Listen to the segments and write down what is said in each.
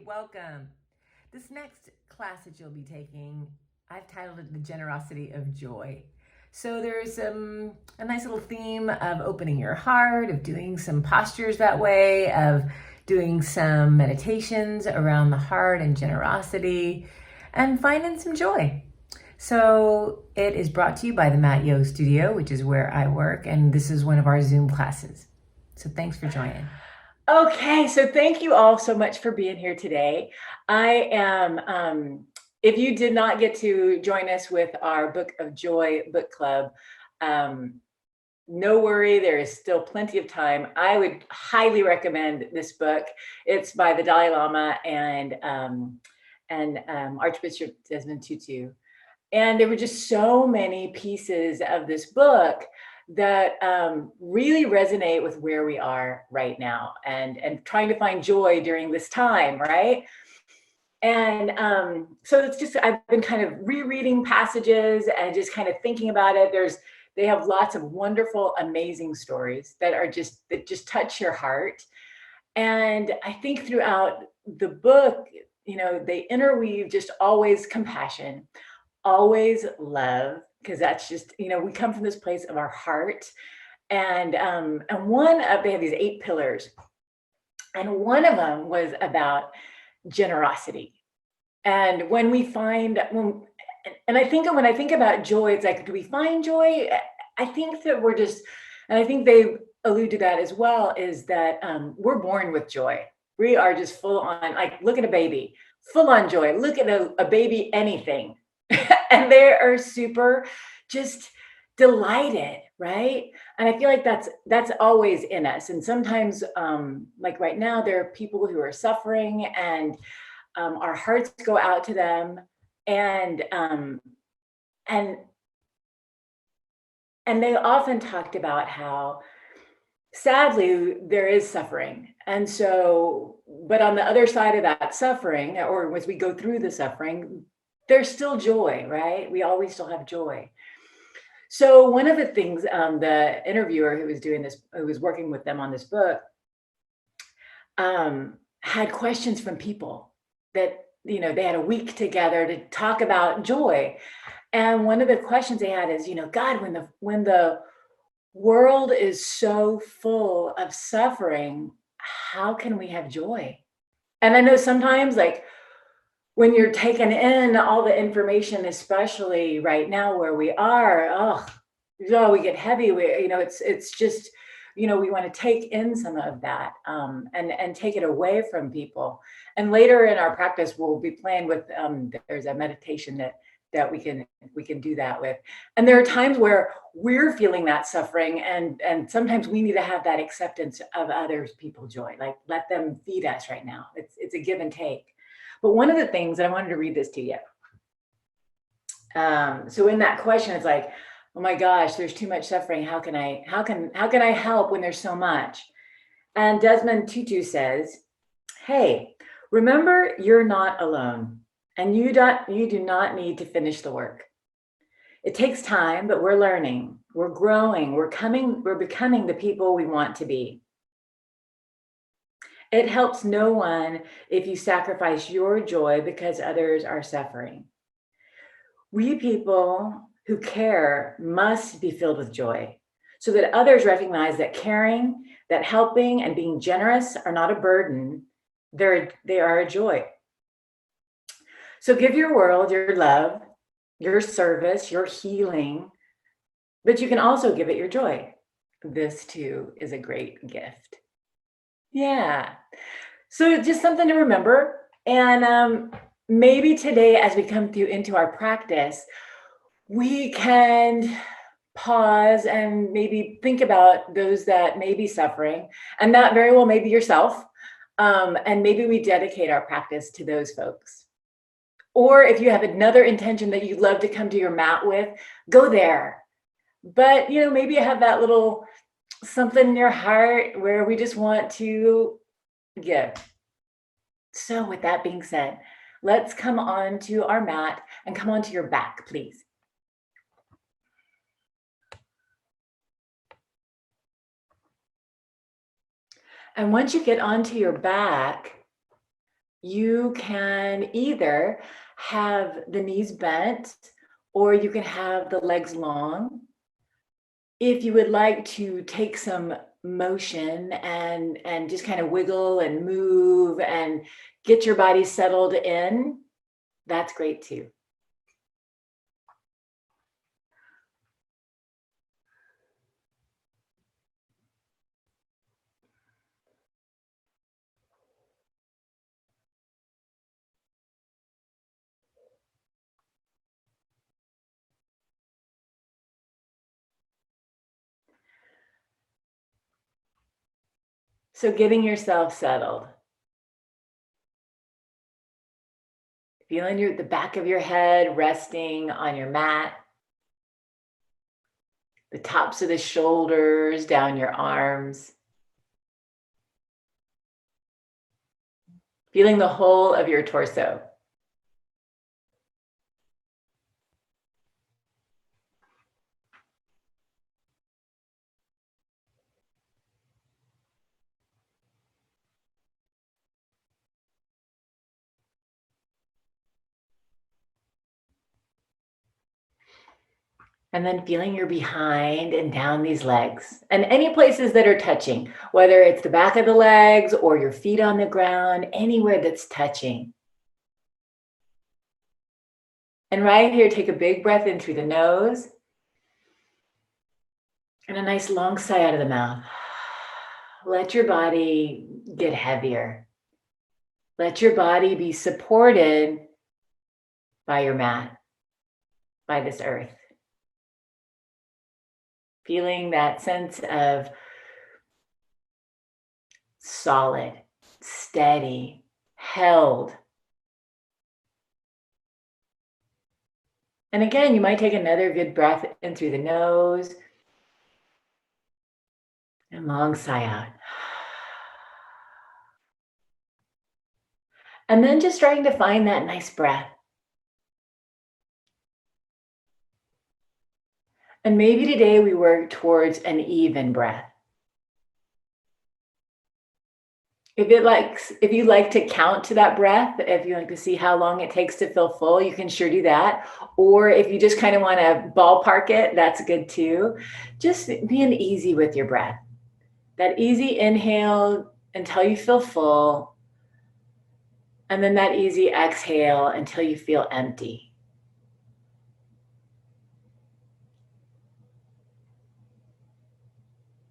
Welcome. This next class that you'll be taking, I've titled it The Generosity of Joy. So there's a nice little theme of opening your heart, of doing some postures that way, of doing some meditations around the heart and generosity, and finding some joy. So it is brought to you by the Mat Yoga Studio, which is where I work, and this is one of our Zoom classes. So thanks for joining. Okay, so thank you all so much for being here today. I am, if you did not get to join us with our Book of Joy book club, no worry, there is still plenty of time. I would highly recommend this book. It's by the Dalai Lama and Archbishop Desmond Tutu. And there were just so many pieces of this book that really resonate with where we are right now and trying to find joy during this time, right? And so it's just, I've been kind of rereading passages and just kind of thinking about it. They have lots of wonderful, amazing stories that just touch your heart. And I think throughout the book, they interweave just always compassion, always love, because that's just, we come from this place of our heart. And they have these 8 pillars. And one of them was about generosity. And when I think about joy, it's like, do we find joy? I think that and I think they allude to that as well, is that we're born with joy. We are just full on, like, look at a baby, full on joy. Look at a baby, anything. And they are super just delighted, right? And I feel like that's always in us. And sometimes, like right now, there are people who are suffering, and our hearts go out to them, and they often talked about how sadly there is suffering. And so, but on the other side of that suffering, or as we go through the suffering, there's still joy, right? We always still have joy. So one of the things, the interviewer who was working with them on this book, had questions from people that, they had a week together to talk about joy. And one of the questions they had is, God, when the world is so full of suffering, how can we have joy? And I know sometimes, like, when you're taking in all the information, especially right now where we are, we get heavy. It's just, we want to take in some of that and take it away from people. And later in our practice, we'll be playing with, there's a meditation that we can do that with. And there are times where we're feeling that suffering, and sometimes we need to have that acceptance of others people's joy. Like, let them feed us right now. It's a give and take. But one of the things, and I wanted to read this to you. So in that question, it's like, oh my gosh, there's too much suffering. How can I help when there's so much? And Desmond Tutu says, hey, remember, you're not alone, and you do not need to finish the work. It takes time, but we're learning, we're growing, we're becoming the people we want to be. It helps no one if you sacrifice your joy because others are suffering. We people who care must be filled with joy, so that others recognize that caring, that helping, and being generous are not a burden, they are a joy. So give your world your love, your service, your healing, but you can also give it your joy. This too is a great gift. Yeah. So just something to remember. And maybe today, as we come through into our practice, we can pause and maybe think about those that may be suffering, and that very well may be yourself. And maybe we dedicate our practice to those folks. Or if you have another intention that you'd love to come to your mat with, go there. But, maybe you have that little something in your heart where we just want to give. So with that being said, let's come on to our mat and come onto your back, please. And once you get onto your back, you can either have the knees bent or you can have the legs long. If you would like to take some motion and just kind of wiggle and move and get your body settled in, that's great too. So getting yourself settled. Feeling the back of your head resting on your mat. The tops of the shoulders down your arms. Feeling the whole of your torso. And then feeling your behind and down these legs and any places that are touching, whether it's the back of the legs or your feet on the ground, anywhere that's touching. And right here, take a big breath in through the nose and a nice long sigh out of the mouth. Let your body get heavier. Let your body be supported by your mat, by this earth. Feeling that sense of solid, steady, held. And again, you might take another good breath in through the nose and long sigh out. And then just trying to find that nice breath. And maybe today we work towards an even breath. If you like to count to that breath, if you like to see how long it takes to fill full, you can sure do that. Or if you just kind of want to ballpark it, that's good too. Just being easy with your breath. That easy inhale until you feel full. And then that easy exhale until you feel empty.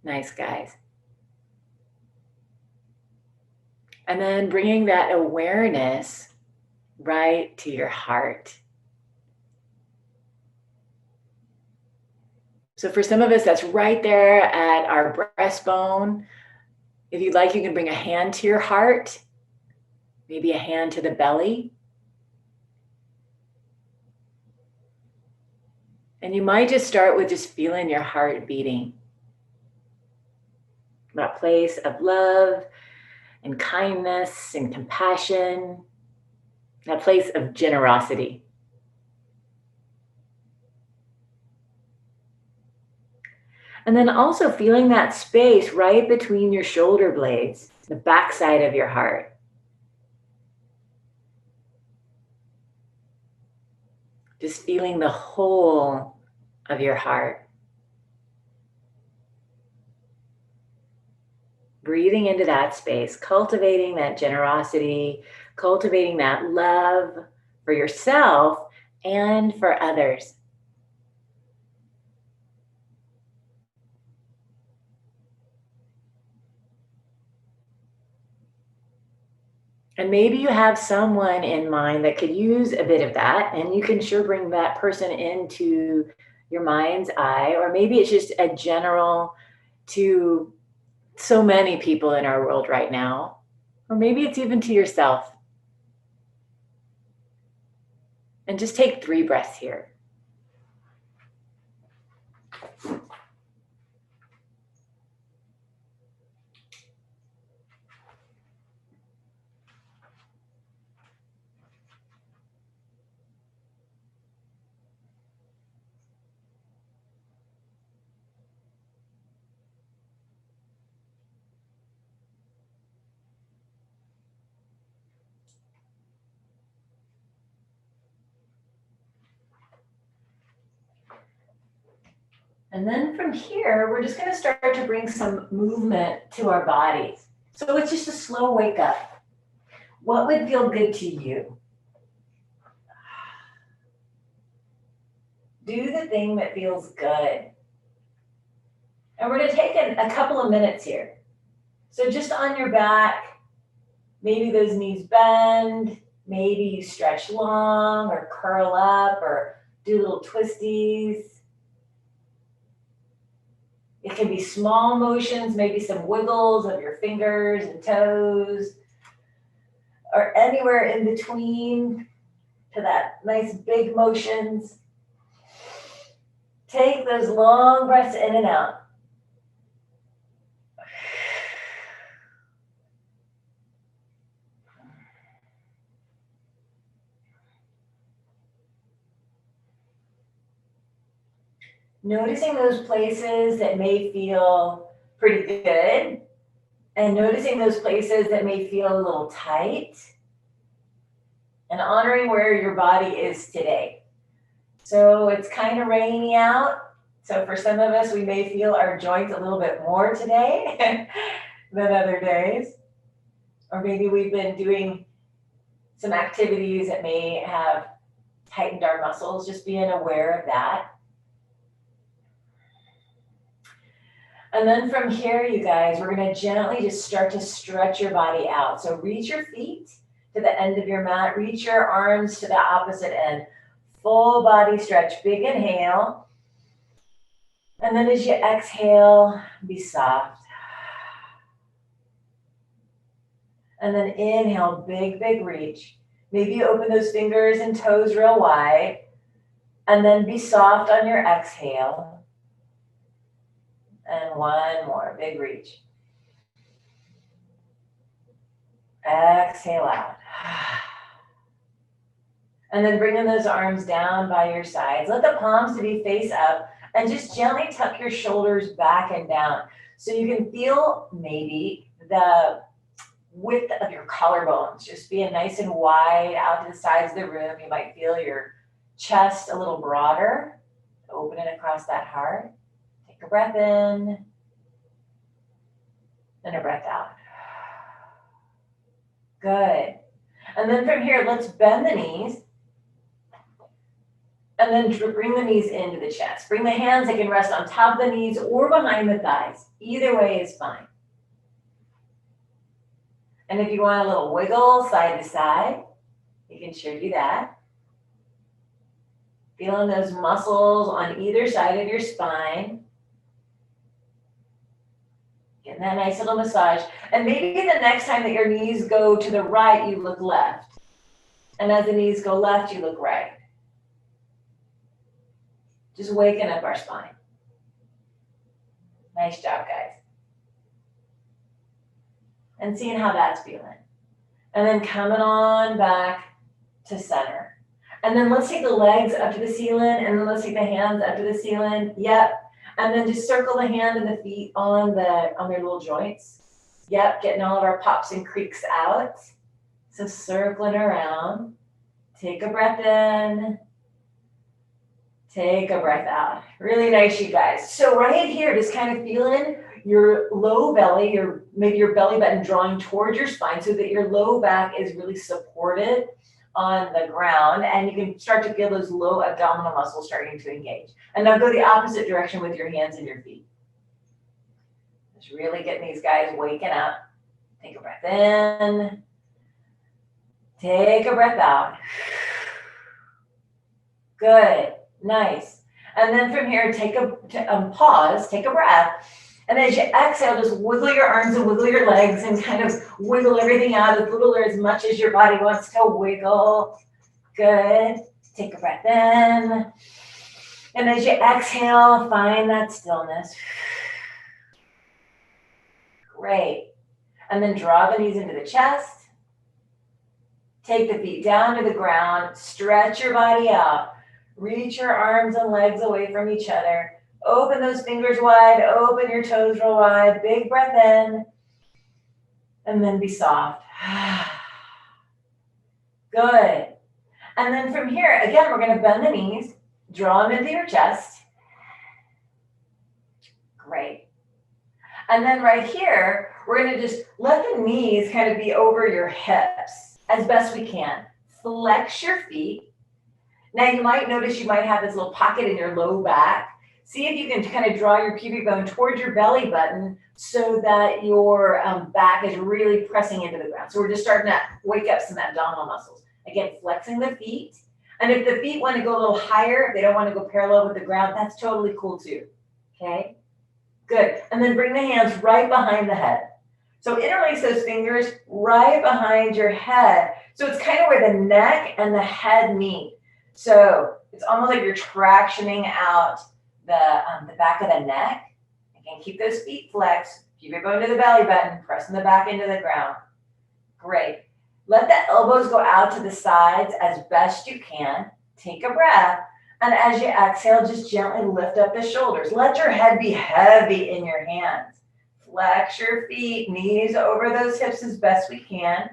Nice, guys. And then bringing that awareness right to your heart. So for some of us, that's right there at our breastbone. If you'd like, you can bring a hand to your heart, maybe a hand to the belly. And you might just start with just feeling your heart beating. That place of love and kindness and compassion, that place of generosity. And then also feeling that space right between your shoulder blades, the backside of your heart. Just feeling the whole of your heart. Breathing into that space, cultivating that generosity, cultivating that love for yourself and for others. And maybe you have someone in mind that could use a bit of that, and you can sure bring that person into your mind's eye, or maybe it's just a general to so many people in our world right now, or maybe it's even to yourself. And just take 3 breaths here. And then from here, we're just going to start to bring some movement to our bodies. So it's just a slow wake up. What would feel good to you? Do the thing that feels good. And we're going to take a couple of minutes here. So just on your back, maybe those knees bend, maybe you stretch long or curl up or do little twisties. It can be small motions, maybe some wiggles of your fingers and toes, or anywhere in between to that nice big motions. Take those long breaths in and out. Noticing those places that may feel pretty good, and noticing those places that may feel a little tight, and honoring where your body is today. So it's kind of rainy out. So for some of us, we may feel our joints a little bit more today than other days. Or maybe we've been doing some activities that may have tightened our muscles, just being aware of that. And then from here, you guys, we're going to gently just start to stretch your body out. So reach your feet to the end of your mat. Reach your arms to the opposite end. Full body stretch. Big inhale. And then as you exhale, be soft. And then inhale, big, big reach. Maybe you open those fingers and toes real wide. And then be soft on your exhale. And one more, big reach. Exhale out. And then bringing those arms down by your sides. Let the palms to be face up and just gently tuck your shoulders back and down. So you can feel maybe the width of your collarbones, just being nice and wide out to the sides of the room. You might feel your chest a little broader, opening across that heart. Take a breath in and a breath out. Good. And then from here, let's bend the knees. And then bring the knees into the chest. Bring the hands, they can rest on top of the knees or behind the thighs. Either way is fine. And if you want a little wiggle side to side, you can sure do that. Feeling those muscles on either side of your spine. Getting that nice little massage. And maybe the next time that your knees go to the right, you look left. And as the knees go left, you look right. Just waking up our spine. Nice job, guys. And seeing how that's feeling. And then coming on back to center. And then let's take the legs up to the ceiling, and then let's take the hands up to the ceiling. Yep. And then just circle the hand and the feet on their little joints. Yep, getting all of our pops and creaks out. So circling around. Take a breath in. Take a breath out. Really nice, you guys. So right here, just kind of feeling your low belly, maybe your belly button drawing towards your spine so that your low back is really supported on the ground, and you can start to feel those low abdominal muscles starting to engage. And now go the opposite direction with your hands and your feet. Just really getting these guys waking up. Take a breath in. Take a breath out. Good. Nice. And then from here, take a pause, take a breath. And as you exhale, just wiggle your arms and wiggle your legs and kind of wiggle everything out as little or as much as your body wants to wiggle. Good. Take a breath in. And as you exhale, find that stillness. Great. And then draw the knees into the chest. Take the feet down to the ground. Stretch your body out. Reach your arms and legs away from each other. Open those fingers wide. Open your toes real wide. Big breath in. And then be soft. Good. And then from here, again, we're going to bend the knees. Draw them into your chest. Great. And then right here, we're going to just let the knees kind of be over your hips as best we can. Flex your feet. Now you might notice you might have this little pocket in your low back. See if you can kind of draw your pubic bone towards your belly button so that your back is really pressing into the ground. So we're just starting to wake up some abdominal muscles. Again, flexing the feet. And if the feet want to go a little higher, if they don't want to go parallel with the ground, that's totally cool too. Okay? Good. And then bring the hands right behind the head. So interlace those fingers right behind your head. So it's kind of where the neck and the head meet. So it's almost like you're tractioning out the back of the neck. Again, keep those feet flexed. Keep it going to the belly button, pressing the back into the ground. Great. Let the elbows go out to the sides as best you can. Take a breath. And as you exhale, just gently lift up the shoulders. Let your head be heavy in your hands. Flex your feet, knees over those hips as best we can.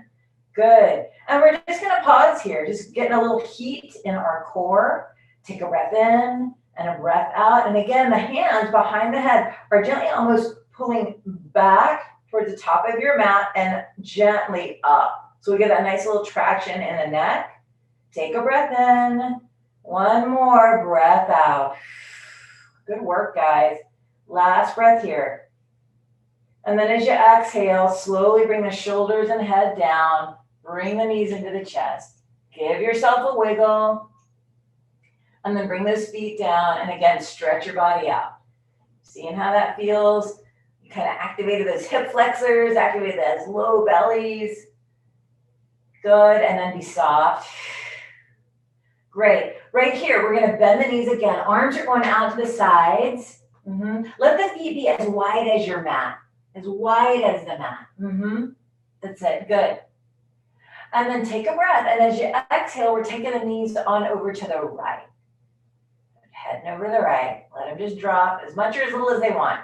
Good. And we're just going to pause here, just getting a little heat in our core. Take a breath in and a breath out. And again, the hands behind the head are gently almost pulling back towards the top of your mat and gently up. So we get that nice little traction in the neck. Take a breath in. One more breath out. Good work, guys. Last breath here. And then as you exhale, slowly bring the shoulders and head down. Bring the knees into the chest. Give yourself a wiggle. And then bring those feet down. And again, stretch your body out. Seeing how that feels? You kind of activated those hip flexors, activated those low bellies. Good. And then be soft. Great. Right here, we're going to bend the knees again. Arms are going out to the sides. Let the feet be as wide as your mat. As wide as the mat. That's it. Good. And then take a breath. And as you exhale, we're taking the knees on over to the right. Heading over to the right. Let them just drop as much or as little as they want.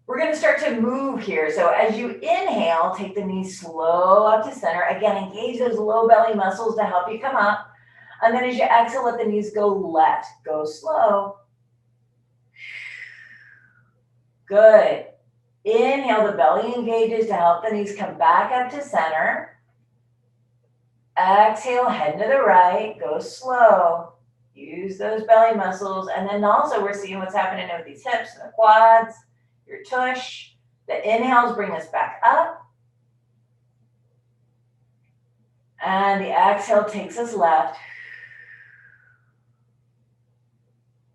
We're going to start to move here. So as you inhale, take the knees slow up to center. Again, engage those low belly muscles to help you come up. And then as you exhale, let the knees go left. Go slow. Good. Inhale, the belly engages to help the knees come back up to center. Exhale, head to the right. Go slow. Use those belly muscles. And then also we're seeing what's happening with these hips and the quads, your tush. The inhales bring us back up. And the exhale takes us left.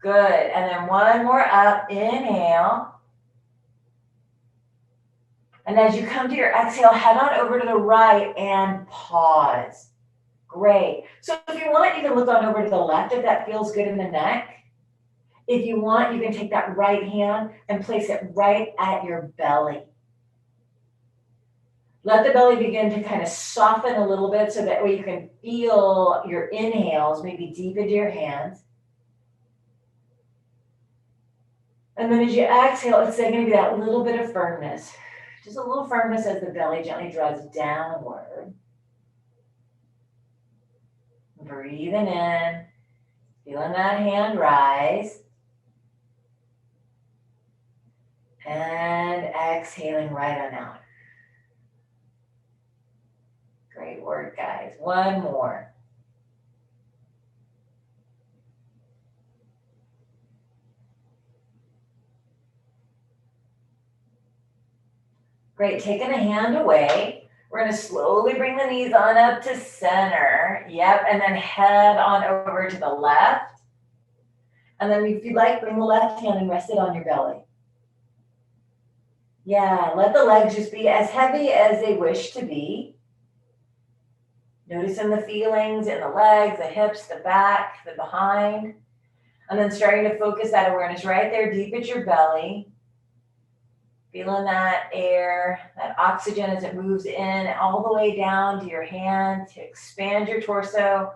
Good. And then one more up. Inhale. And as you come to your exhale, head on over to the right and pause. Great. So if you want, you can look on over to the left if that feels good in the neck. If you want, you can take that right hand and place it right at your belly. Let the belly begin to kind of soften a little bit so that way you can feel your inhales maybe deep into your hands. And then as you exhale, it's going to be that little bit of firmness. Just a little firmness as the belly gently draws downward. Breathing in, feeling that hand rise. And exhaling right on out. Great work, guys. One more. Great, taking a hand away. We're going to slowly bring the knees on up to center. Yep, and then head on over to the left. And then if you'd like, bring the left hand and rest it on your belly. Yeah, let the legs just be as heavy as they wish to be. Noticing the feelings in the legs, the hips, the back, the behind. And then starting to focus that awareness right there deep at your belly. Feeling that air, that oxygen as it moves in all the way down to your hand to expand your torso.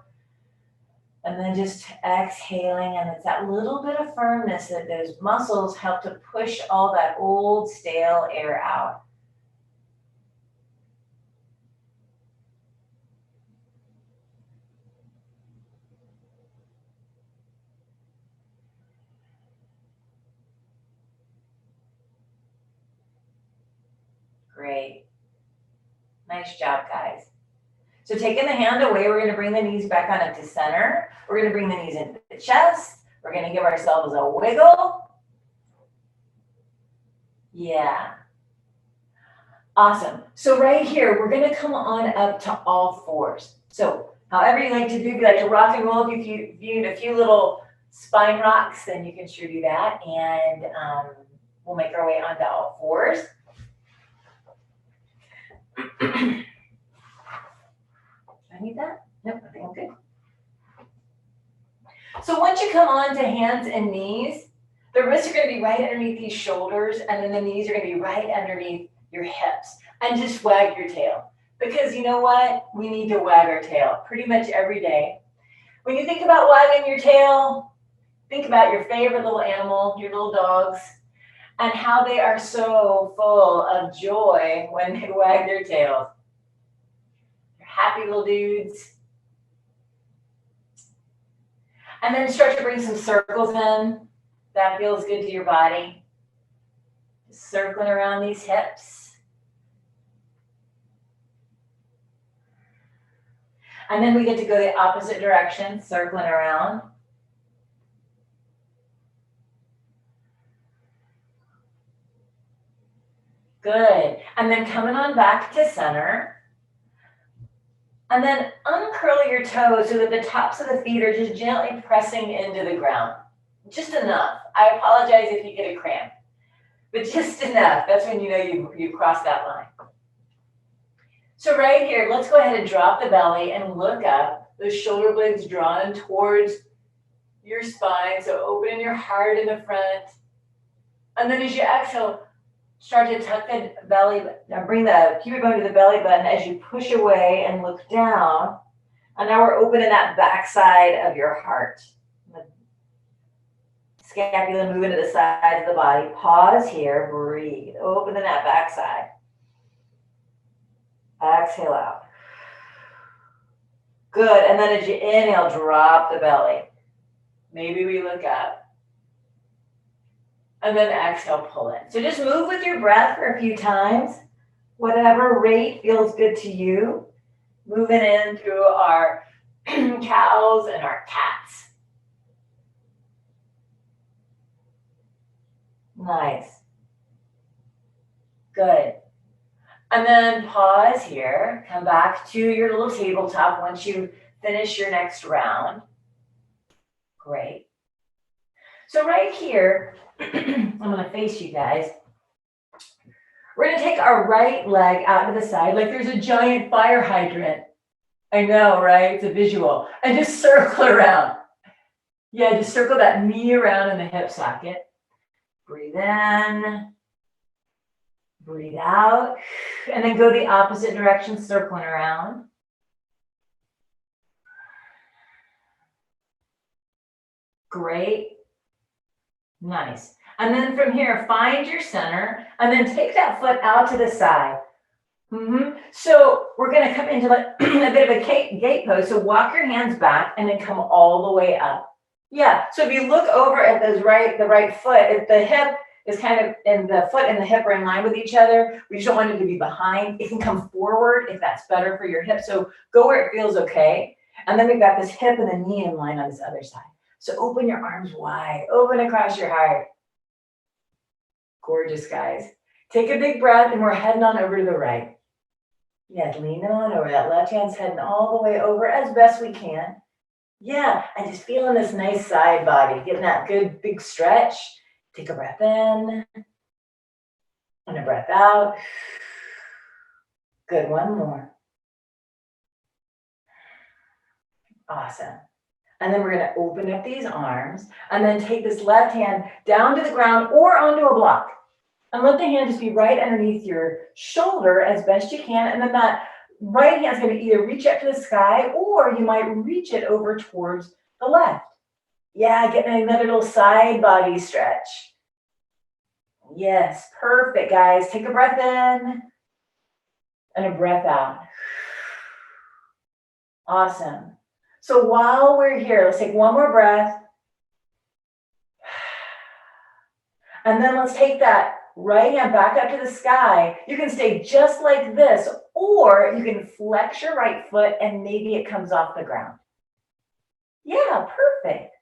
And then just exhaling, and it's that little bit of firmness that those muscles help to push all that old, stale air out. Great. Nice job, guys. So taking the hand away, we're going to bring the knees back on up to center. We're going to bring the knees into the chest. We're going to give ourselves a wiggle. Yeah. Awesome. So right here, we're going to come on up to all fours. So however you like to do, if you like to rock and roll, if you viewed a few little spine rocks, then you can sure do that. And we'll make our way onto all fours. I need that? Nope, I think I'm good. So once you come on to hands and knees, the wrists are going to be right underneath these shoulders, and then the knees are going to be right underneath your hips. And just wag your tail. Because you know what? We need to wag our tail pretty much every day. When you think about wagging your tail, think about your favorite little animal, your little dogs, and how they are so full of joy when they wag their tails. They're happy little dudes. And then start to bring some circles in. That feels good to your body. Just circling around these hips. And then we get to go the opposite direction, circling around. Good. And then coming on back to center. And then uncurl your toes so that the tops of the feet are just gently pressing into the ground. Just enough. I apologize if you get a cramp, but just enough. That's when you know you've crossed that line. So right here, let's go ahead and drop the belly and look up. Those shoulder blades drawn towards your spine. So open your heart in the front. And then as you exhale, start to tuck the belly, bring the pubic bone to the belly button as you push away and look down. And now we're opening that backside of your heart. Scapula moving to the sides of the body. Pause here, breathe. Opening that backside. Exhale out. Good. And then as you inhale, drop the belly. Maybe we look up. And then exhale, pull in. So just move with your breath for a few times. Whatever rate feels good to you. Moving in through our cows and our cats. Nice. Good. And then pause here. Come back to your little tabletop once you finish your next round. Great. So right here, I'm going to face you guys. We're going to take our right leg out to the side like there's a giant fire hydrant. I know, right? It's a visual. And just circle around. Yeah, just circle that knee around in the hip socket. Breathe in. Breathe out. And then go the opposite direction, circling around. Great. Nice. And then from here, find your center and then take that foot out to the side. So we're going to come into a bit of a gate pose. So walk your hands back and then come all the way up. Yeah. So if you look over at the right foot, if the hip is kind of, and the foot and the hip are in line with each other, we just don't want it to be behind. It can come forward if that's better for your hip. So go where it feels okay. And then we've got this hip and the knee in line on this other side. So open your arms wide, open across your heart. Gorgeous, guys. Take a big breath and we're heading on over to the right. Yeah, lean on over. That left hand's heading all the way over as best we can. Yeah, and just feeling this nice side body, getting that good big stretch. Take a breath in and a breath out. Good, one more. Awesome. And then we're going to open up these arms and then take this left hand down to the ground or onto a block. And let the hand just be right underneath your shoulder as best you can. And then that right hand's going to either reach up to the sky or you might reach it over towards the left. Yeah, getting another little side body stretch. Yes, perfect, guys. Take a breath in and a breath out. Awesome. So while we're here, let's take one more breath. And then let's take that right hand back up to the sky. You can stay just like this, or you can flex your right foot and maybe it comes off the ground. Yeah, perfect.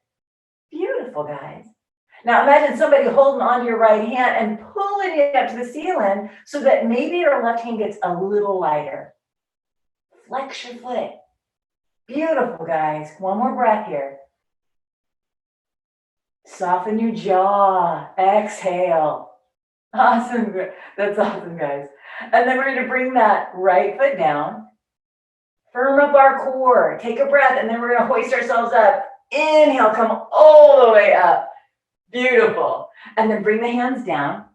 Beautiful, guys. Now imagine somebody holding onto your right hand and pulling it up to the ceiling so that maybe your left hand gets a little lighter. Flex your foot. Beautiful, guys. One more breath here. Soften your jaw. Exhale. Awesome. That's awesome, guys. And then we're going to bring that right foot down. Firm up our core. Take a breath, and then we're going to hoist ourselves up. Inhale, come all the way up. Beautiful. And then bring the hands down.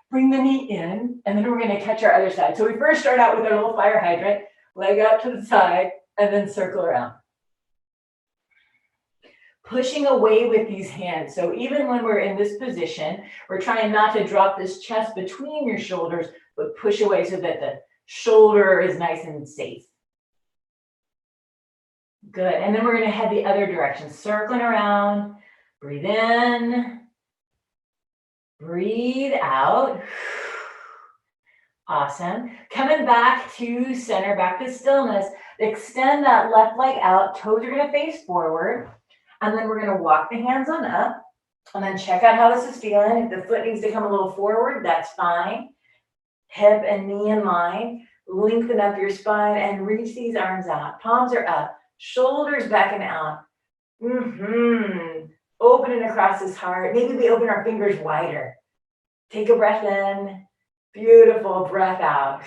Bring the knee in, and then we're going to catch our other side. So we first start out with our little fire hydrant, leg out to the side, and then circle around. Pushing away with these hands. So even when we're in this position, we're trying not to drop this chest between your shoulders, but push away so that the shoulder is nice and safe. Good. And then we're going to head the other direction, circling around. Breathe in. Breathe out. Awesome. Coming back to center, back to stillness. Extend that left leg out. Toes are going to face forward. And then we're going to walk the hands on up. And then check out how this is feeling. If the foot needs to come a little forward, that's fine. Hip and knee in line. Lengthen up your spine and reach these arms out. Palms are up. Shoulders back and out. Opening across this heart. Maybe we open our fingers wider. Take a breath in. Beautiful. Breath out.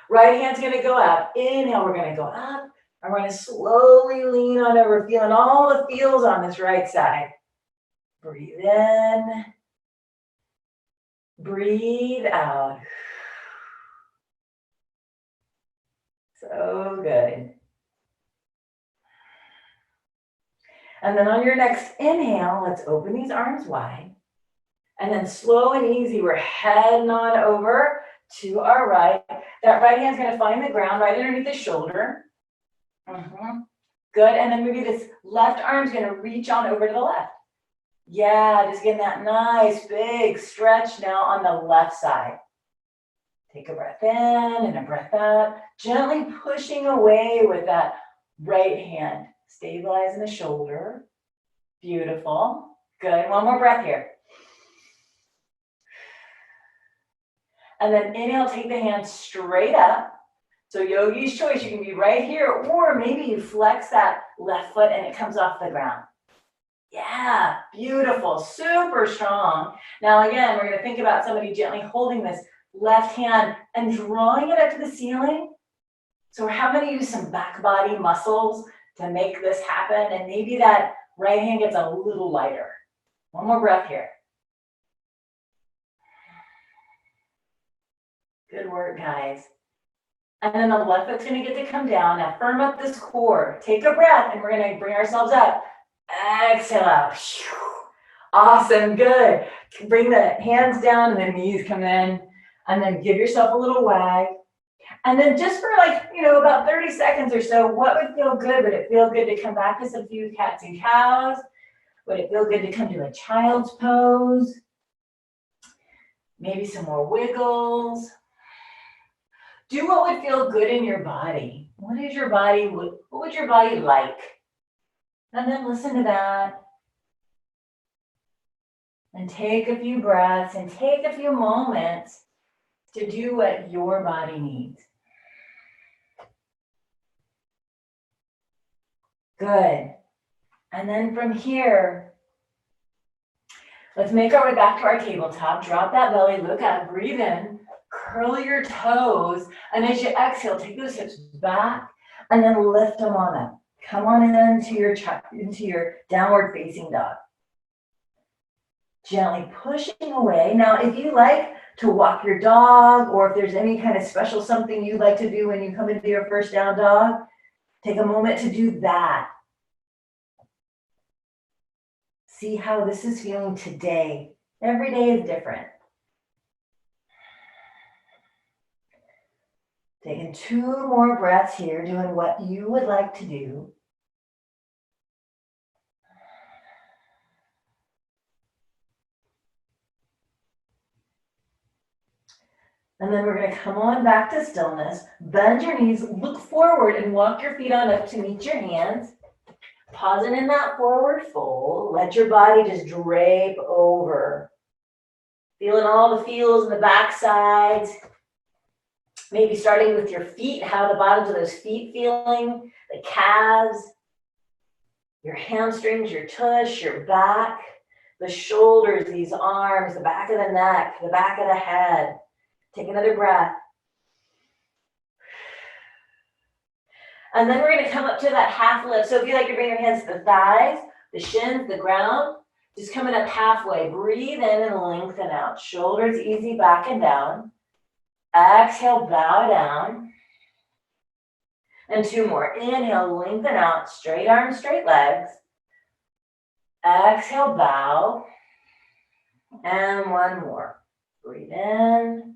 Right hand's going to go up. Inhale, we're going to go up. I'm going to slowly lean on over, feeling all the feels on this right side. Breathe in. Breathe out. So good. And then on your next inhale, let's open these arms wide. And then slow and easy, we're heading on over to our right. That right hand's going to find the ground right underneath the shoulder. Good. And then maybe this left arm's going to reach on over to the left. Yeah, just getting that nice big stretch now on the left side. Take a breath in and a breath out. Gently pushing away with that right hand. Stabilizing the shoulder. Beautiful. Good. One more breath here. And then inhale, take the hands straight up. So yogi's choice, you can be right here, or maybe you flex that left foot and it comes off the ground. Yeah, beautiful, super strong. Now again, we're gonna think about somebody gently holding this left hand and drawing it up to the ceiling. So we're having to use some back body muscles to make this happen, and maybe that right hand gets a little lighter. One more breath here. Good work, guys. And then the left foot's going to get to come down. Now firm up this core. Take a breath, and we're going to bring ourselves up. Exhale out. Awesome, good. Bring the hands down and the knees come in. And then give yourself a little wag. And then just for about 30 seconds or so, what would feel good? Would it feel good to come back to some few cats and cows? Would it feel good to come to a child's pose? Maybe some more wiggles. Do what would feel good in your body. What would your body like? And then listen to that. And take a few breaths and take a few moments to do what your body needs. Good. And then from here, let's make our way back to our tabletop. Drop that belly, look up, breathe in. Curl your toes, and as you exhale, take those hips back and then lift them on up. Come on into your downward facing dog. Gently pushing away. Now, if you like to walk your dog, or if there's any kind of special something you'd like to do when you come into your first down dog, take a moment to do that. See how this is feeling today. Every day is different. Taking 2 more breaths here, doing what you would like to do. And then we're going to come on back to stillness. Bend your knees, look forward, and walk your feet on up to meet your hands. Pausing in that forward fold. Let your body just drape over. Feeling all the feels in the back sides. Maybe starting with your feet. How are the bottoms of those feet feeling? The calves, your hamstrings, your tush, your back, the shoulders, these arms, the back of the neck, the back of the head. Take another breath. And then we're going to come up to that half lift. So if you like to bring your hands to the thighs, the shins, the ground, just coming up halfway. Breathe in and lengthen out. Shoulders easy back and down. Exhale, bow down. And two more. Inhale, lengthen out. Straight arms, straight legs. Exhale, bow. And one more. Breathe in.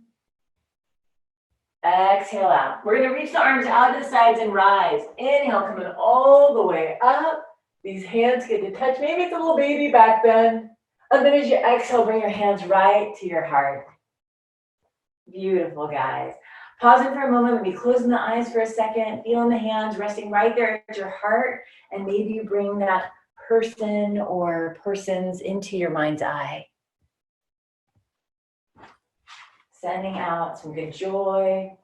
Exhale out. We're going to reach the arms out to the sides and rise. Inhale, coming all the way up. These hands get to touch. Maybe it's a little baby back bend. And then as you exhale, bring your hands right to your heart. Beautiful, guys. Pausing for a moment, maybe closing the eyes for a second, feeling the hands resting right there at your heart. And maybe you bring that person or persons into your mind's eye. Sending out some good joy.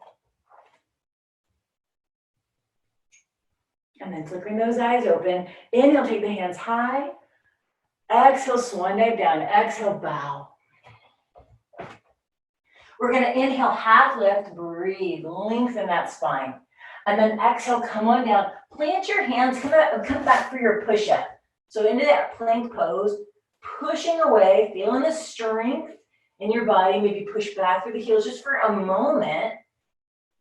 And then flickering those eyes open. Inhale, take the hands high. Exhale, swan dive down. Exhale, bow. We're going to inhale, half lift, breathe, lengthen that spine. And then exhale, come on down. Plant your hands, come back for your push-up. So into that plank pose, pushing away, feeling the strength in your body, maybe push back through the heels just for a moment.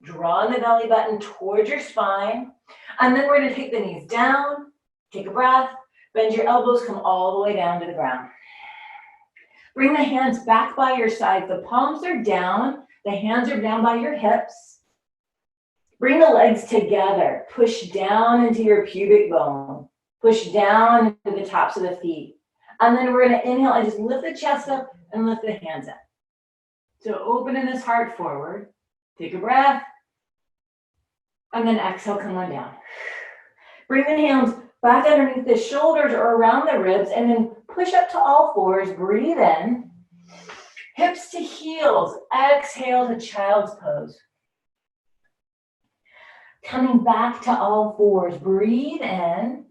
Drawing the belly button towards your spine. And then we're going to take the knees down, take a breath, bend your elbows, come all the way down to the ground. Bring the hands back by your sides. The palms are down, the hands are down by your hips. Bring the legs together. Push down into your pubic bone. Push down into the tops of the feet. And then we're going to inhale and just lift the chest up and lift the hands up. So opening this heart forward. Take a breath. And then exhale, come on down. Bring the hands back underneath the shoulders or around the ribs and then push up to all fours. Breathe in. Hips to heels. Exhale to child's pose. Coming back to all fours. Breathe in.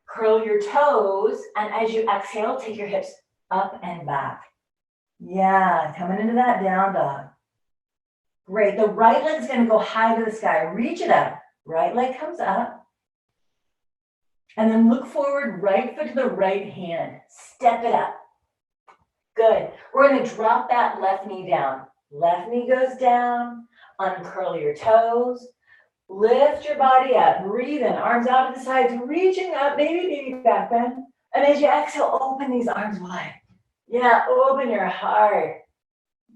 Curl your toes. And as you exhale, take your hips up and back. Yeah, coming into that down dog. Great. The right leg's going to go high to the sky. Reach it up. Right leg comes up. And then look forward, right foot to the right hand. Step it up. Good. We're going to drop that left knee down. Left knee goes down. Uncurl your toes. Lift your body up. Breathe in. Arms out to the sides. Reaching up. Maybe back bend. And as you exhale, open these arms wide. Yeah, open your heart.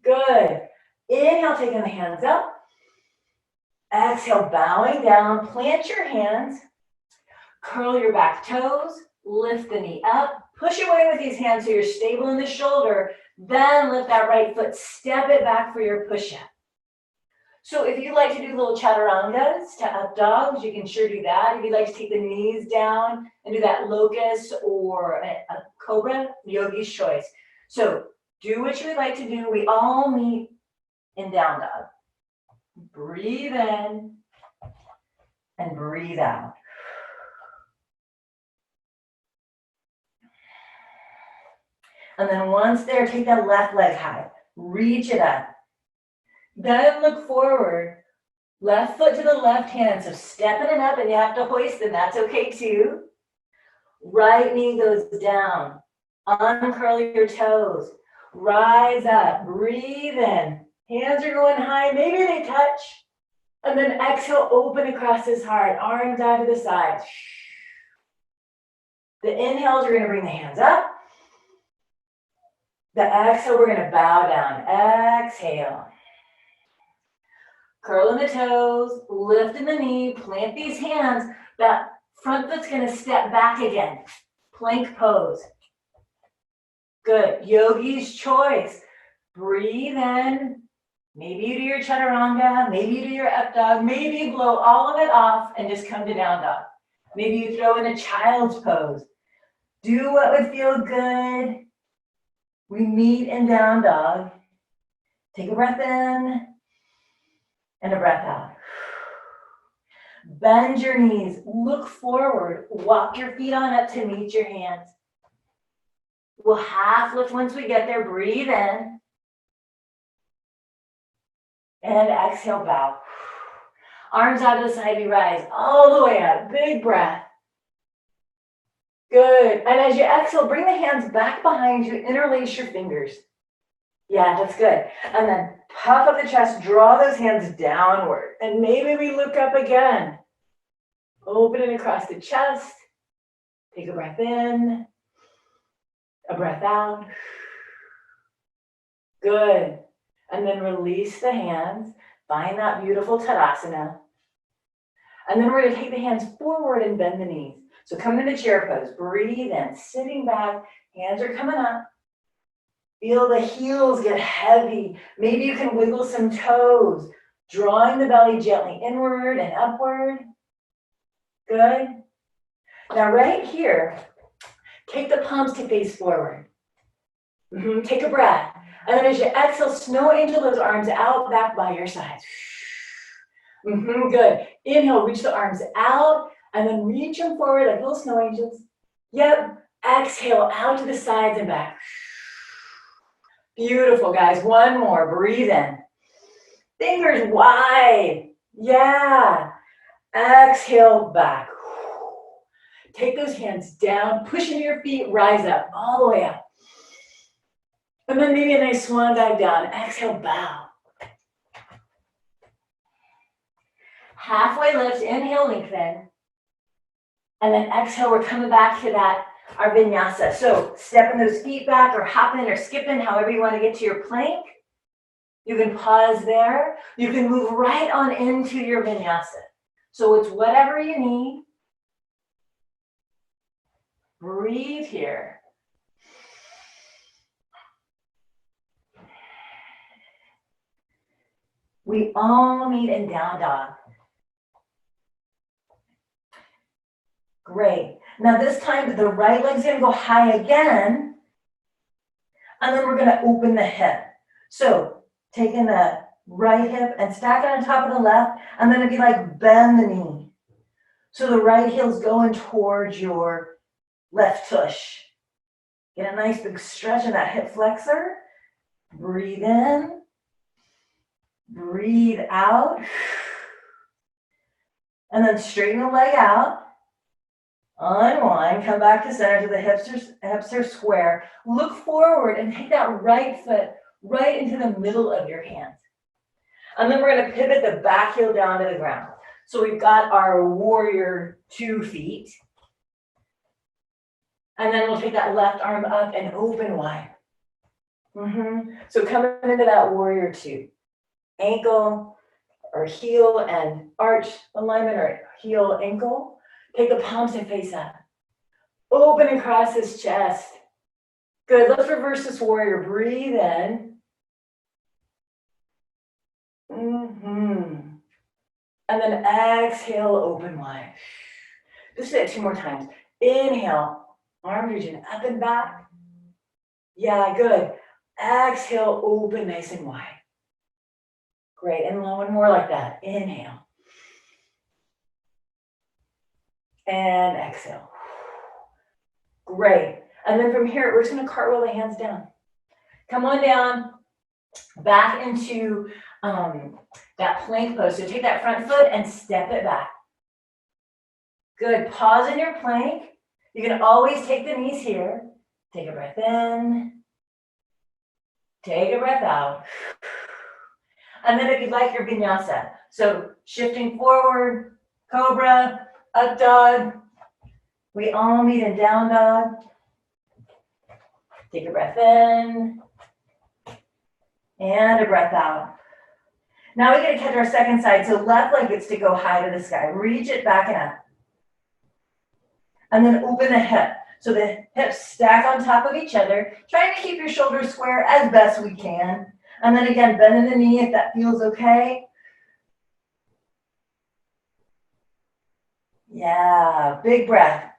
Good. Inhale, taking the hands up. Exhale, bowing down. Plant your hands. Curl your back toes. Lift the knee up. Push away with these hands so you're stable in the shoulder. Then lift that right foot. Step it back for your push-up. So if you'd like to do little chaturangas to up dogs, you can sure do that. If you'd like to take the knees down and do that locust or a cobra, yogi's choice. So do what you would like to do. We all meet in down dog. Breathe in and breathe out. And then once there, take that left leg high. Reach it up. Then look forward. Left foot to the left hand. So stepping it up and you have to hoist and that's okay too. Right knee goes down. Uncurl your toes. Rise up. Breathe in. Hands are going high. Maybe they touch. And then exhale, open across his heart. Arms out to the sides. The inhales, we're going to bring the hands up. The exhale, we're going to bow down. Exhale. Curling the toes, lifting the knee, plant these hands. That front foot's going to step back again. Plank pose. Good. Yogi's choice. Breathe in. Maybe you do your chaturanga, maybe you do your up dog, maybe you blow all of it off and just come to down dog. Maybe you throw in a child's pose. Do what would feel good. We meet in down dog. Take a breath in and a breath out. Bend your knees, look forward, walk your feet on up to meet your hands. We'll half lift once we get there, breathe in. And exhale, bow. Arms out to the side, we rise all the way up, big breath. Good, and as you exhale, bring the hands back behind you, interlace your fingers. Yeah, that's good. And then puff up the chest, draw those hands downward. And maybe we look up again. Open it across the chest. Take a breath in, a breath out. Good. And then release the hands. Find that beautiful Tadasana. And then we're going to take the hands forward and bend the knees. So come into chair pose. Breathe in, sitting back. Hands are coming up. Feel the heels get heavy. Maybe you can wiggle some toes, drawing the belly gently inward and upward. Good. Now right here, take the palms to face forward. Take a breath. And then as you exhale, snow angel those arms out back by your sides. Good. Inhale, reach the arms out and then reach them forward like little snow angels. Yep. Exhale out to the sides and back. Beautiful, guys. One more. Breathe in. Fingers wide. Yeah. Exhale back. Take those hands down. Push into your feet. Rise up. All the way up. And then maybe a nice swan dive down. Exhale, bow. Halfway lift. Inhale, lengthen. And then exhale, we're coming back to that, our vinyasa. So stepping those feet back or hopping or skipping, however you want to get to your plank. You can pause there. You can move right on into your vinyasa. So it's whatever you need. Breathe here. We all meet in down dog. Great. Now this time the right leg's gonna go high again. And then we're gonna open the hip. So taking the right hip and stack it on top of the left. And then it'd be like bend the knee. So the right heel's going towards your left tush. Get a nice big stretch in that hip flexor. Breathe in. Breathe out. And then straighten the leg out. Unwind, come back to center so the hips are square. Look forward and take that right foot right into the middle of your hands. And then we're going to pivot the back heel down to the ground. So we've got our warrior 2 feet. And then we'll take that left arm up and open wide. So coming into that warrior 2. Ankle or heel and arch alignment or heel ankle. Take the palms and face up. Open across this chest. Good. Let's reverse this warrior. Breathe in. And then exhale, open wide. Just do it 2 more times. Inhale, arm region up and back. Yeah, good. Exhale, open nice and wide. Great. And one more like that. Inhale. And exhale. Great. And then from here, we're just going to cartwheel the hands down. Come on down, back into that plank pose. So take that front foot and step it back. Good. Pause in your plank. You can always take the knees here. Take a breath in. Take a breath out. And then if you'd like your vinyasa. So shifting forward, cobra, up dog. We all meet in down dog. Take a breath in. And a breath out. Now we get to catch our second side. So left leg gets to go high to the sky. Reach it back and up. And then open the hip. So the hips stack on top of each other. Trying to keep your shoulders square as best we can. And then again, bend in the knee if that feels okay. Yeah, big breath.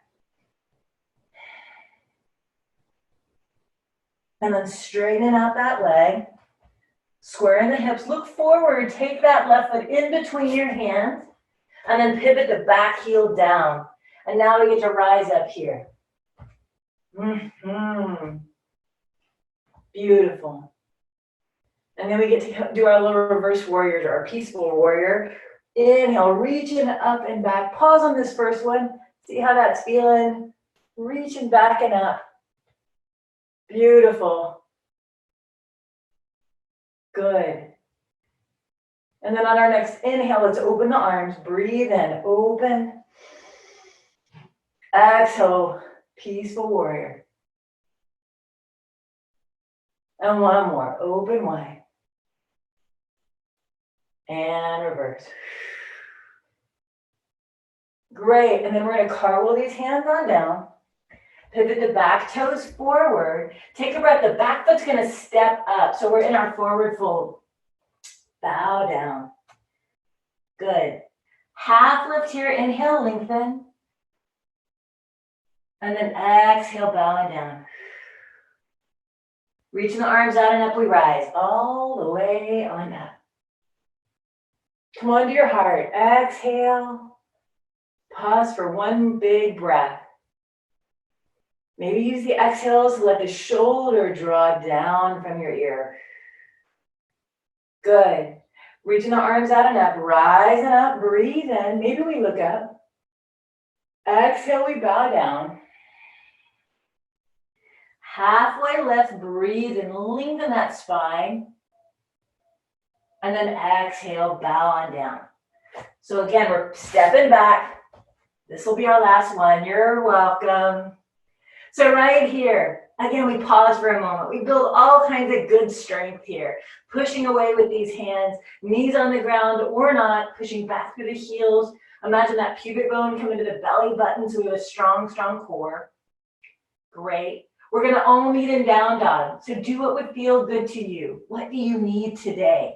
And then straighten out that leg. Square in the hips, look forward, take that left foot in between your hands, and then pivot the back heel down. And now we get to rise up here. Beautiful. And then we get to do our little reverse warriors, or our peaceful warrior. Inhale, reaching up and back. Pause on this first one. See how that's feeling. Reaching back and up. Beautiful. Good. And then on our next inhale, let's open the arms. Breathe in, open. Exhale, peaceful warrior. And one more, open wide. And reverse. Great, and then we're gonna cartwheel these hands on down. Pivot the back toes forward. Take a breath, the back foot's gonna step up. So we're in our forward fold. Bow down. Good. Half lift here, inhale, lengthen. And then exhale, bowing down. Reaching the arms out and up, we rise all the way on up. Come on to your heart. Exhale. Pause for one big breath. Maybe use the exhales to let the shoulder draw down from your ear. Good. Reaching the arms out and up, rising up, breathe in. Maybe we look up. Exhale, we bow down. Halfway lift, breathe and lengthen that spine. And then exhale, bow on down. So again, we're stepping back. This will be our last one. You're welcome. So right here, again, we pause for a moment. We build all kinds of good strength here. Pushing away with these hands, knees on the ground or not, pushing back through the heels. Imagine that pubic bone coming to the belly button so we have a strong, strong core. Great. We're gonna all meet in down dog. So do what would feel good to you. What do you need today?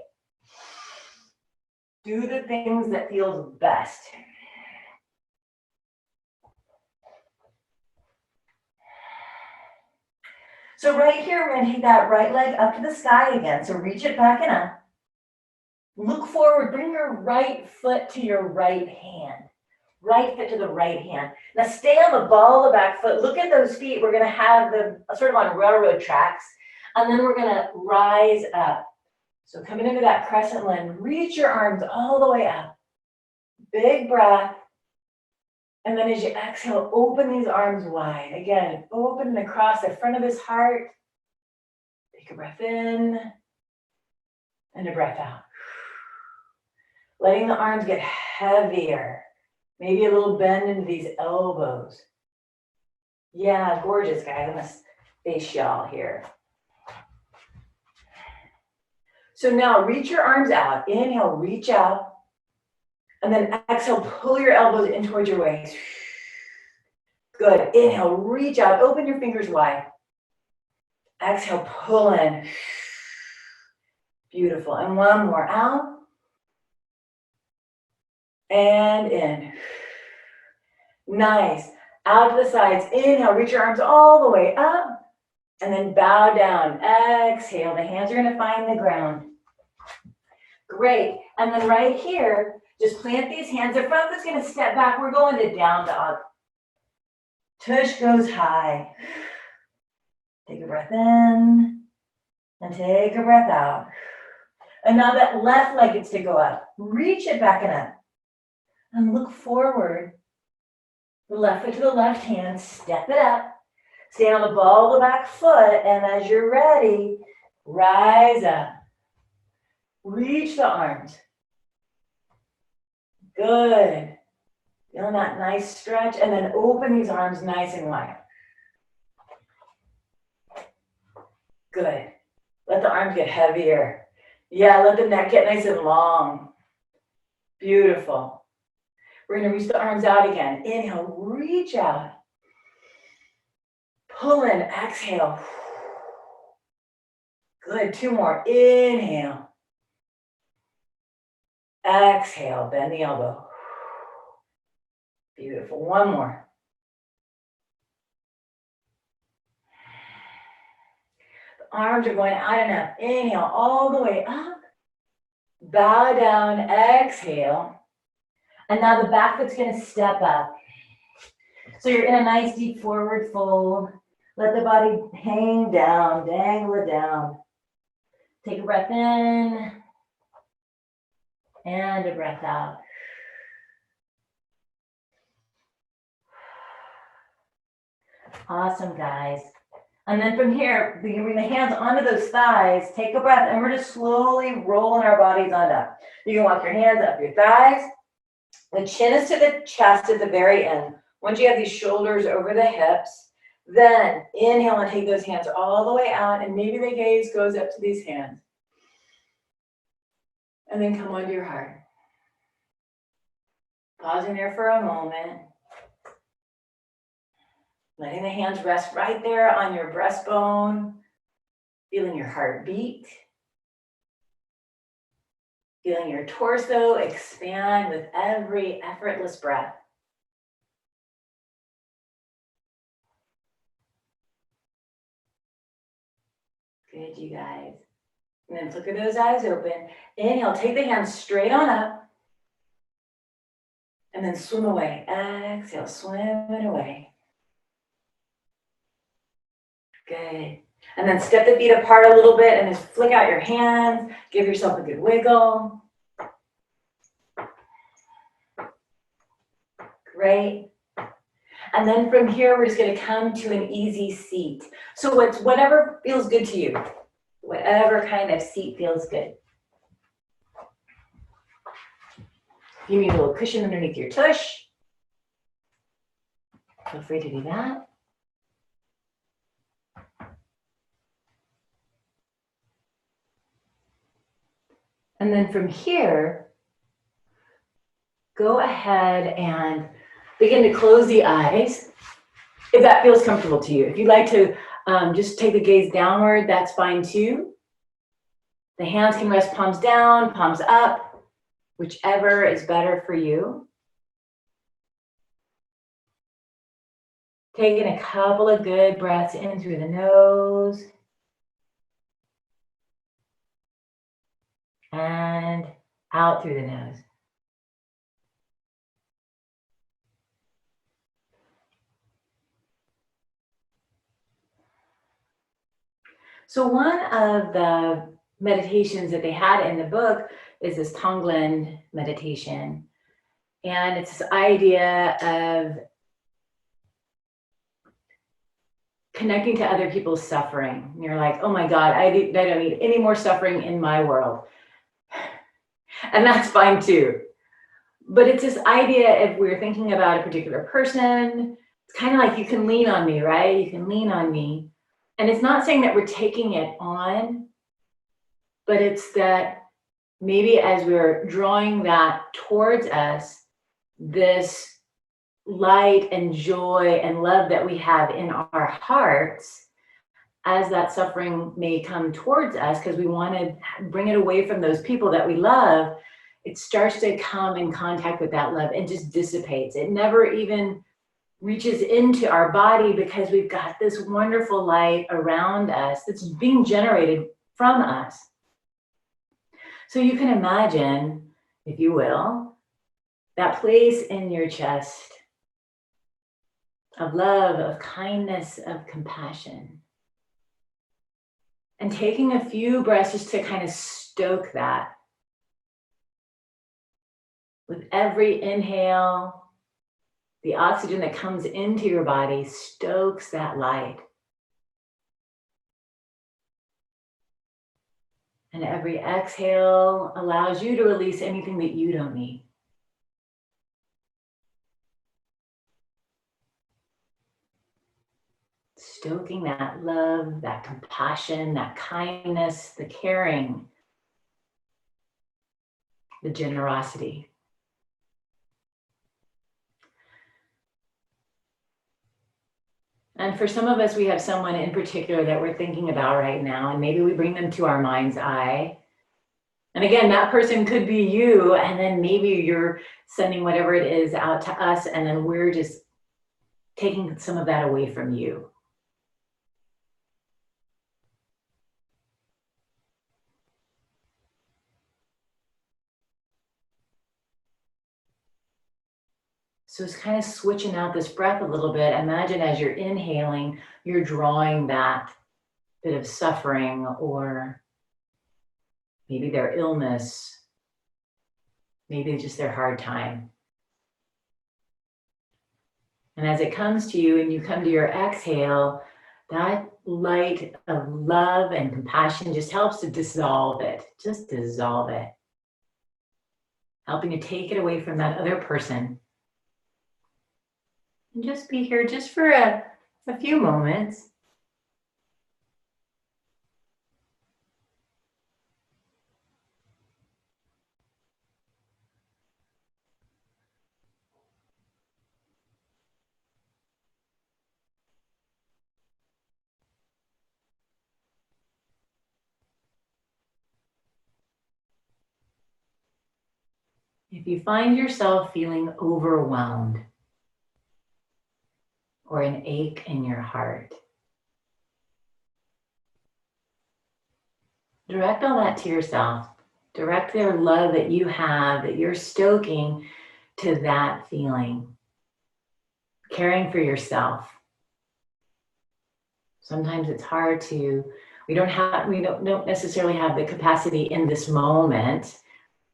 Do the things that feels best. So right here, we're gonna take that right leg up to the sky again. So reach it back and up. Look forward, bring your right foot to your right hand. Right foot to the right hand. Now stay on the ball of the back foot. Look at those feet. We're gonna have them sort of on railroad tracks. And then we're gonna rise up. So coming into that crescent lunge, reach your arms all the way up. Big breath. And then as you exhale, open these arms wide. Again, open across the front of this heart. Take a breath in and a breath out. Letting the arms get heavier. Maybe a little bend into these elbows. Yeah, gorgeous, guys. I'm gonna face y'all here. So now reach your arms out. Inhale, reach out. And then exhale, pull your elbows in towards your waist. Good. Inhale, reach out. Open your fingers wide. Exhale, pull in. Beautiful. And one more out. And in. Nice. Out to the sides. Inhale, reach your arms all the way up. And then bow down. Exhale. The hands are going to find the ground. Great. And then right here, just plant these hands. The front foot's going to step back. We're going to down dog. Tush goes high. Take a breath in. And take a breath out. And now that left leg gets to go up. Reach it back and up. And look forward. The left foot to the left hand. Step it up. Stay on the ball of the back foot. And as you're ready, rise up. Reach the arms. Good. Feeling that nice stretch. And then open these arms nice and wide. Good. Let the arms get heavier. Yeah, let the neck get nice and long. Beautiful. We're going to reach the arms out again. Inhale, reach out. Pull in, exhale. Good, 2 more. Inhale. Exhale, bend the elbow. Beautiful, 1 more. The arms are going out and up. Inhale all the way up. Bow down, exhale. And now the back foot's gonna step up. So you're in a nice deep forward fold. Let the body hang down, dangle it down. Take a breath in and a breath out. Awesome, guys. And then from here, we can bring the hands onto those thighs, take a breath, and we're just slowly rolling our bodies on up. You can walk your hands up your thighs. The chin is to the chest at the very end. Once you have these shoulders over the hips, then inhale and take those hands all the way out, and maybe the gaze goes up to these hands. And then come onto your heart. Pausing there for a moment. Letting the hands rest right there on your breastbone. Feeling your heart beat. Feeling your torso expand with every effortless breath. Good, you guys. And then flicker those eyes open. Inhale, take the hands straight on up. And then swim away. Exhale, swimming away. Good. And then step the feet apart a little bit and just flick out your hands. Give yourself a good wiggle. Great. And then from here, we're just going to come to an easy seat. So it's whatever feels good to you. Whatever kind of seat feels good. You need a little cushion underneath your tush. Feel free to do that. And then from here, go ahead and begin to close the eyes if that feels comfortable to you. If you'd like to just take the gaze downward, that's fine too. The hands can rest palms down, palms up, whichever is better for you. Taking a couple of good breaths in through the nose. And out through the nose. So one of the meditations that they had in the book is this Glen meditation. And it's this idea of connecting to other people's suffering. And you're like, oh my God, I don't need any more suffering in my world. And that's fine too. But it's this idea, if we're thinking about a particular person, it's kind of like you can lean on me, right? You can lean on me. And it's not saying that we're taking it on, but it's that maybe as we're drawing that towards us, this light and joy and love that we have in our hearts, as that suffering may come towards us because we want to bring it away from those people that we love, it starts to come in contact with that love and just dissipates. It never even reaches into our body because we've got this wonderful light around us that's being generated from us. So you can imagine, if you will, that place in your chest of love, of kindness, of compassion. And taking a few breaths just to kind of stoke that. With every inhale, the oxygen that comes into your body stokes that light. And every exhale allows you to release anything that you don't need. Stoking that love, that compassion, that kindness, the caring, the generosity. And for some of us, we have someone in particular that we're thinking about right now, and maybe we bring them to our mind's eye. And again, that person could be you, and then maybe you're sending whatever it is out to us, and then we're just taking some of that away from you. So it's kind of switching out this breath a little bit. Imagine as you're inhaling, you're drawing that bit of suffering, or maybe their illness, maybe just their hard time. And as it comes to you and you come to your exhale, that light of love and compassion just helps to dissolve it. Just dissolve it. Helping to take it away from that other person. And just be here just for a few moments. If you find yourself feeling overwhelmed or an ache in your heart, direct all that to yourself. Direct their love that you have, that you're stoking, to that feeling. Caring for yourself. Sometimes it's hard to, we don't necessarily have the capacity in this moment.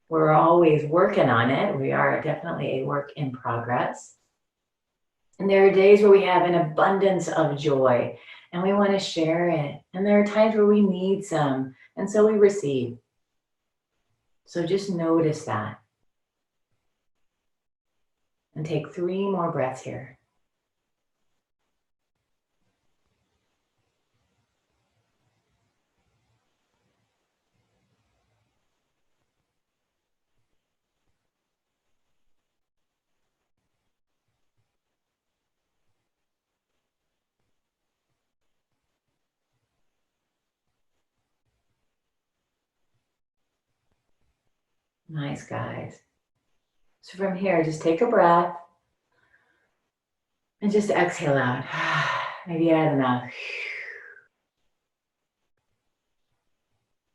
We're always working on it. We are definitely a work in progress. And there are days where we have an abundance of joy and we want to share it. And there are times where we need some, and so we receive. So just notice that. And take 3 more breaths here. Nice, guys. So from here, just take a breath and just exhale out. Maybe out of the mouth.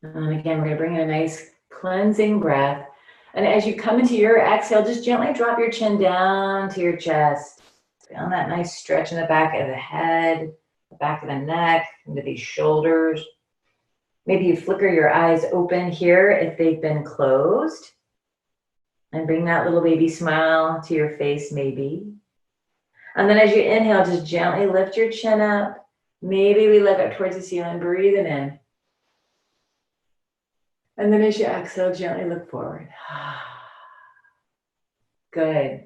And then again, we're going to bring in a nice cleansing breath. And as you come into your exhale, just gently drop your chin down to your chest. Feel that nice stretch in the back of the head, the back of the neck, into these shoulders. Maybe you flicker your eyes open here if they've been closed. And bring that little baby smile to your face, maybe. And then as you inhale, just gently lift your chin up. Maybe we look up towards the ceiling, breathing in. And then as you exhale, gently look forward. Good.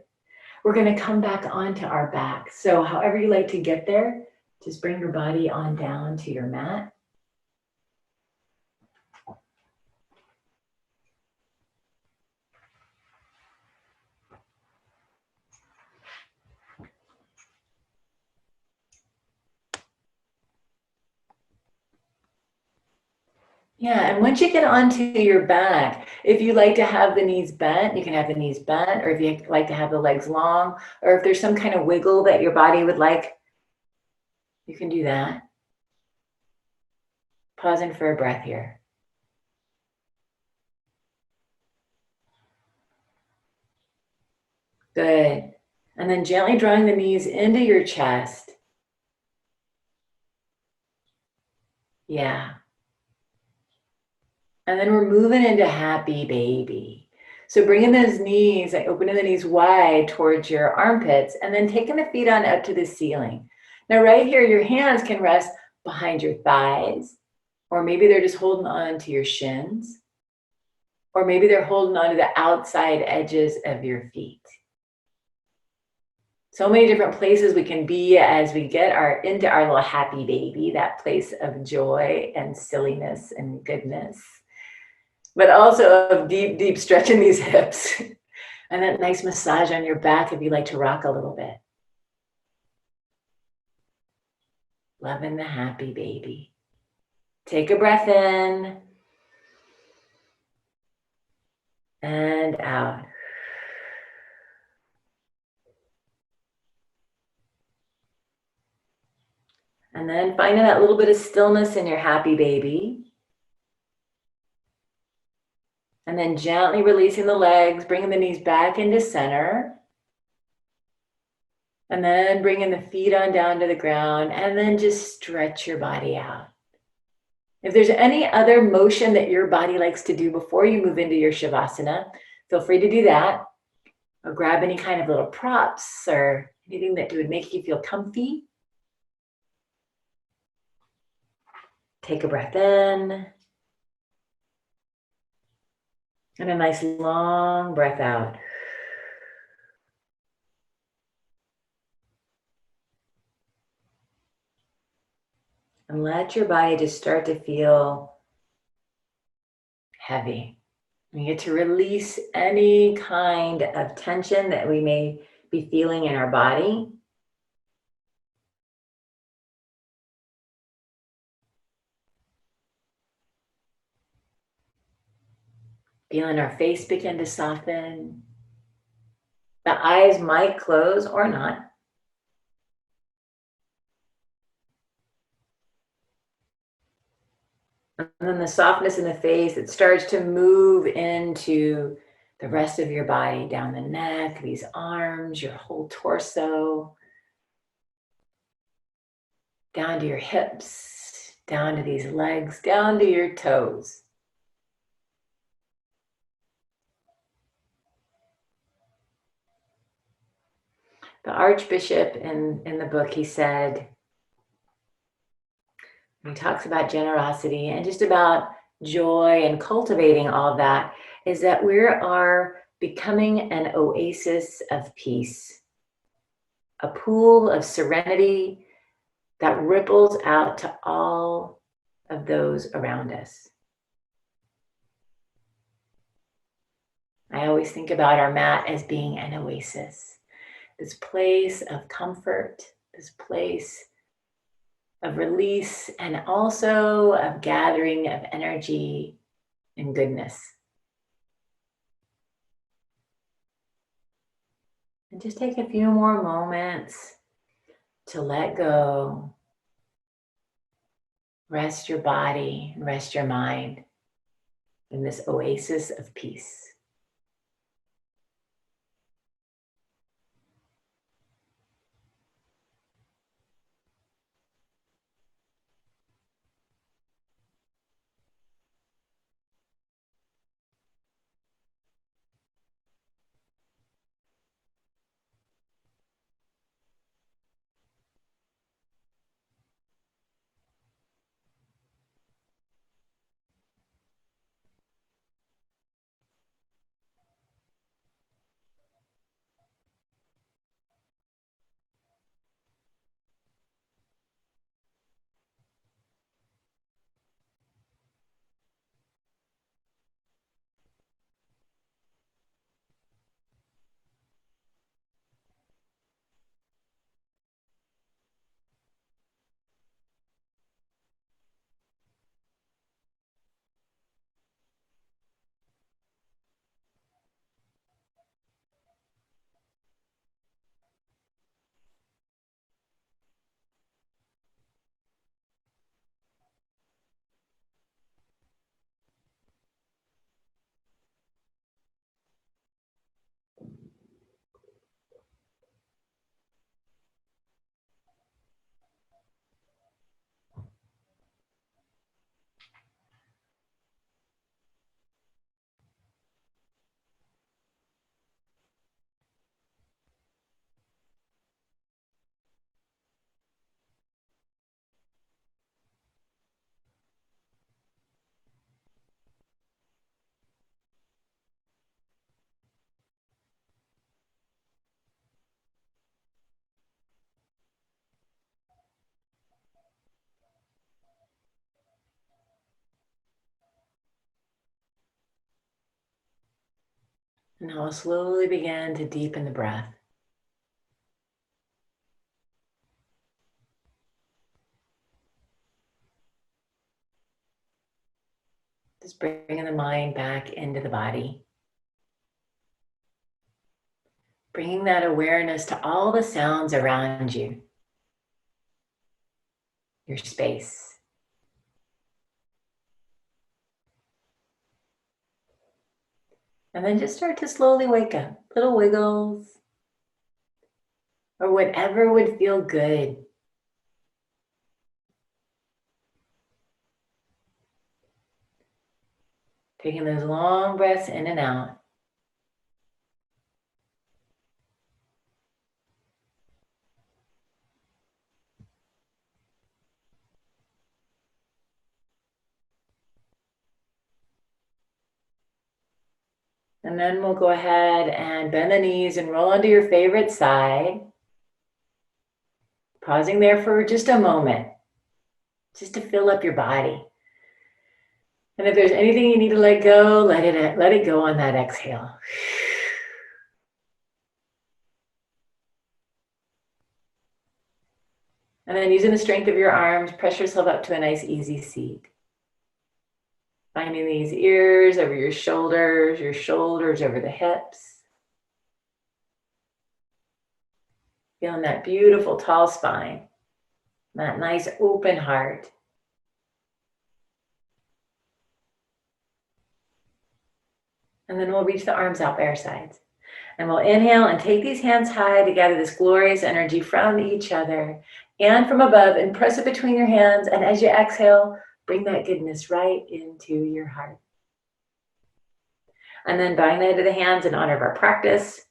We're going to come back onto our back. So however you like to get there, just bring your body on down to your mat. Yeah, and once you get onto your back, if you like to have the knees bent, you can have the knees bent, or if you like to have the legs long, or if there's some kind of wiggle that your body would like, you can do that. Pausing for a breath here. Good. And then gently drawing the knees into your chest. Yeah. And then we're moving into happy baby. So bringing those knees, like opening the knees wide towards your armpits, and then taking the feet on up to the ceiling. Now right here, your hands can rest behind your thighs, or maybe they're just holding on to your shins, or maybe they're holding on to the outside edges of your feet. So many different places we can be as we get into our little happy baby, that place of joy and silliness and goodness, but also of deep, deep stretching these hips and that nice massage on your back if you like to rock a little bit. loving the happy baby. Take a breath in and out. And then finding that little bit of stillness in your happy baby. And then gently releasing the legs, bringing the knees back into center. And then bringing the feet on down to the ground, and then just stretch your body out. If there's any other motion that your body likes to do before you move into your Shavasana, feel free to do that. Or grab any kind of little props or anything that would make you feel comfy. Take a breath in. And a nice long breath out. And let your body just start to feel heavy. We get to release any kind of tension that we may be feeling in our body. Feeling our face begin to soften. The eyes might close or not. And then the softness in the face, it starts to move into the rest of your body, down the neck, these arms, your whole torso, down to your hips, down to these legs, down to your toes. The Archbishop in the book, he said, he talks about generosity and just about joy and cultivating all of that, is that we are becoming an oasis of peace, a pool of serenity that ripples out to all of those around us. I always think about our mat as being an oasis, this place of comfort, this place of release, and also of gathering of energy and goodness. And just take a few more moments to let go, rest your body, rest your mind in this oasis of peace. And now we'll slowly begin to deepen the breath. Just bringing the mind back into the body. Bringing that awareness to all the sounds around you, your space. And then just start to slowly wake up. Little wiggles, or whatever would feel good. Taking those long breaths in and out. And then we'll go ahead and bend the knees and roll onto your favorite side. Pausing there for just a moment, just to fill up your body. And if there's anything you need to let go, let it go on that exhale. And then using the strength of your arms, press yourself up to a nice easy seat. Finding these ears over your shoulders over the hips. Feeling that beautiful tall spine, that nice open heart. And then we'll reach the arms out by our sides. And we'll inhale and take these hands high to gather this glorious energy from each other and from above and press it between your hands. And as you exhale, bring that goodness right into your heart. And then bowing the head to the hands in honor of our practice,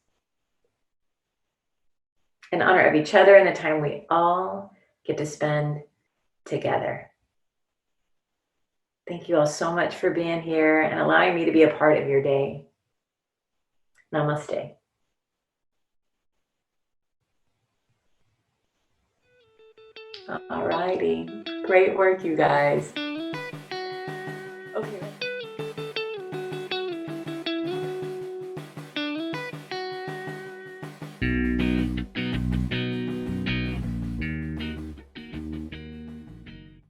in honor of each other and the time we all get to spend together. Thank you all so much for being here and allowing me to be a part of your day. Namaste. All righty. Great work, you guys. Okay.